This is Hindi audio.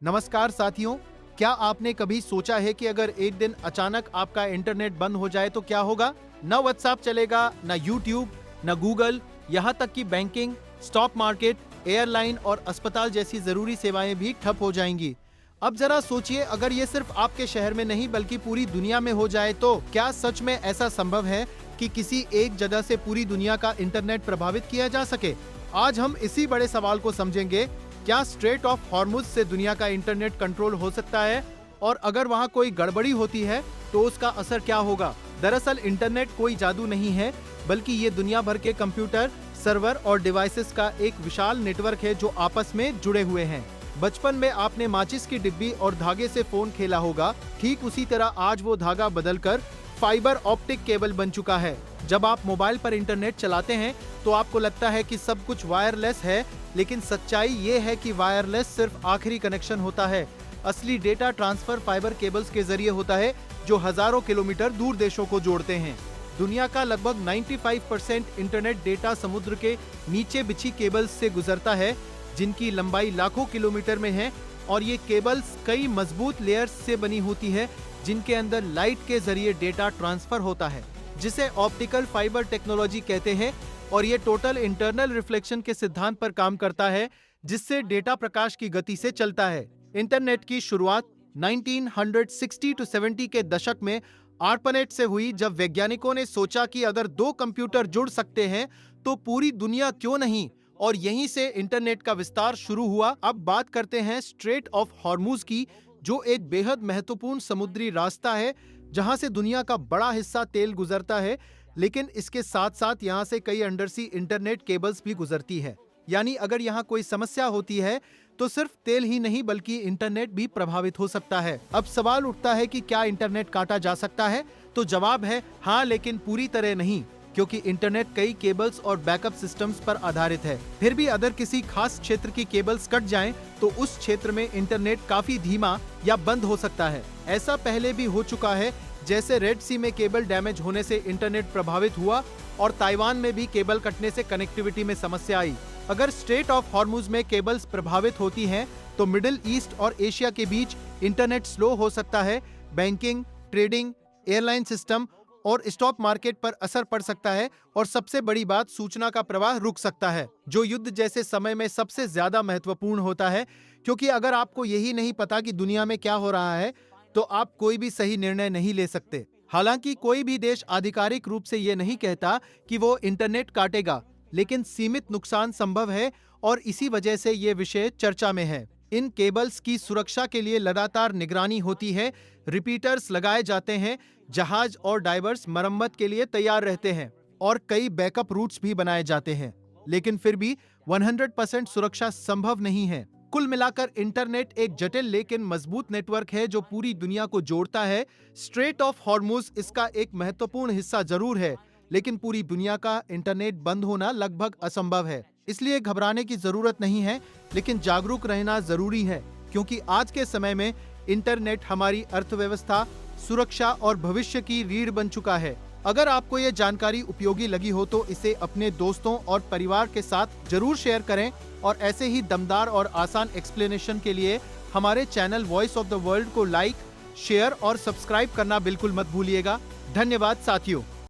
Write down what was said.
नमस्कार साथियों, क्या आपने कभी सोचा है कि अगर एक दिन अचानक आपका इंटरनेट बंद हो जाए तो क्या होगा? न व्हाट्सएप चलेगा, न यूट्यूब, न गूगल, यहाँ तक कि बैंकिंग, स्टॉक मार्केट, एयरलाइन और अस्पताल जैसी जरूरी सेवाएं भी ठप हो जाएंगी। अब जरा सोचिए, अगर ये सिर्फ आपके शहर में नहीं बल्कि पूरी दुनिया में हो जाए तो क्या सच में ऐसा संभव है कि किसी एक जगह से पूरी दुनिया का इंटरनेट प्रभावित किया जा सके? आज हम इसी बड़े सवाल को समझेंगे। क्या स्ट्रेट ऑफ हॉर्मुज से दुनिया का इंटरनेट कंट्रोल हो सकता है? और अगर वहां कोई गड़बड़ी होती है तो उसका असर क्या होगा? दरअसल इंटरनेट कोई जादू नहीं है, बल्कि ये दुनिया भर के कंप्यूटर, सर्वर और डिवाइसेस का एक विशाल नेटवर्क है जो आपस में जुड़े हुए हैं। बचपन में आपने माचिस की डिब्बी और धागे से फोन खेला होगा, ठीक उसी तरह आज वो धागा बदलकर फाइबर ऑप्टिक केबल बन चुका है। जब आप मोबाइल पर इंटरनेट चलाते हैं तो आपको लगता है कि सब कुछ वायरलेस है, लेकिन सच्चाई ये है कि वायरलेस सिर्फ आखिरी कनेक्शन होता है। असली डेटा ट्रांसफर फाइबर केबल्स के जरिए होता है, जो हजारों किलोमीटर दूर देशों को जोड़ते हैं। दुनिया का लगभग 95% इंटरनेट डेटा समुद्र के नीचे बिछी केबल्स से गुजरता है, जिनकी लंबाई लाखों किलोमीटर में है, और ये केबल्स कई मजबूत लेयर्स से बनी होती है, जिनके अंदर लाइट के जरिए डेटा ट्रांसफर होता है, जिसे ऑप्टिकल फाइबर टेक्नोलॉजी कहते हैं। और ये टोटल इंटरनल रिफ्लेक्शन के सिद्धांत पर काम करता है, जिससे डेटा प्रकाश की गति से चलता है। इंटरनेट की शुरुआत 1960 के दशक में आर्पानेट से हुई, जब वैज्ञानिकों ने सोचा कि अगर दो कंप्यूटर जुड़ सकते हैं तो पूरी दुनिया क्यों नहीं, और यहीं से इंटरनेट का विस्तार शुरू हुआ। अब बात करते हैं स्ट्रेट ऑफ हॉर्मुज की, जो एक बेहद महत्वपूर्ण समुद्री रास्ता है जहां से दुनिया का बड़ा हिस्सा तेल गुजरता है, लेकिन इसके साथ साथ यहां से कई अंडरसी इंटरनेट केबल्स भी गुजरती है। यानी अगर यहां कोई समस्या होती है तो सिर्फ तेल ही नहीं बल्कि इंटरनेट भी प्रभावित हो सकता है। अब सवाल उठता है कि क्या इंटरनेट काटा जा सकता है? तो जवाब है हाँ, लेकिन पूरी तरह नहीं, क्योंकि इंटरनेट कई केबल्स और बैकअप सिस्टम्स पर आधारित है। फिर भी अगर किसी खास क्षेत्र की केबल्स कट जाएं, तो उस क्षेत्र में इंटरनेट काफी धीमा या बंद हो सकता है। ऐसा पहले भी हो चुका है, जैसे रेड सी में केबल डैमेज होने से इंटरनेट प्रभावित हुआ, और ताइवान में भी केबल कटने से कनेक्टिविटी में समस्या आई। अगर स्ट्रेट ऑफ हॉर्मुज में केबल्स प्रभावित होती हैं, तो मिडिल ईस्ट और एशिया के बीच इंटरनेट स्लो हो सकता है। बैंकिंग, ट्रेडिंग, एयरलाइन सिस्टम और स्टॉक मार्केट पर असर पड़ सकता है, और सबसे बड़ी बात, सूचना का प्रवाह रुक सकता है, जो युद्ध जैसे समय में सबसे ज्यादा महत्वपूर्ण होता है। क्योंकि अगर आपको यही नहीं पता कि दुनिया में क्या हो रहा है, तो आप कोई भी सही निर्णय नहीं ले सकते। हालांकि कोई भी देश आधिकारिक रूप से ये नहीं कहता कि वो इंटरनेट काटेगा, लेकिन सीमित नुकसान संभव है, और इसी वजह से ये विषय चर्चा में है। इन केबल्स की सुरक्षा के लिए लगातार निगरानी होती है, रिपीटर्स लगाए जाते हैं, जहाज और डाइवर्स मरम्मत के लिए तैयार रहते हैं, और कई बैकअप रूट्स भी बनाए जाते हैं। लेकिन फिर भी 100% सुरक्षा संभव नहीं है। कुल मिलाकर इंटरनेट एक जटिल लेकिन मजबूत नेटवर्क है जो पूरी दुनिया को जोड़ता है। स्ट्रेट ऑफ हॉर्मुज इसका एक महत्वपूर्ण हिस्सा जरूर है, लेकिन पूरी दुनिया का इंटरनेट बंद होना लगभग असंभव है। इसलिए घबराने की जरूरत नहीं है, लेकिन जागरूक रहना जरूरी है, क्योंकि आज के समय में इंटरनेट हमारी अर्थव्यवस्था, सुरक्षा और भविष्य की रीढ़ बन चुका है। अगर आपको यह जानकारी उपयोगी लगी हो तो इसे अपने दोस्तों और परिवार के साथ जरूर शेयर करें, और ऐसे ही दमदार और आसान एक्सप्लेनेशन के लिए हमारे channel voice of the world को लाइक, शेयर और सब्सक्राइब करना बिल्कुल मत भूलिएगा। धन्यवाद साथियों।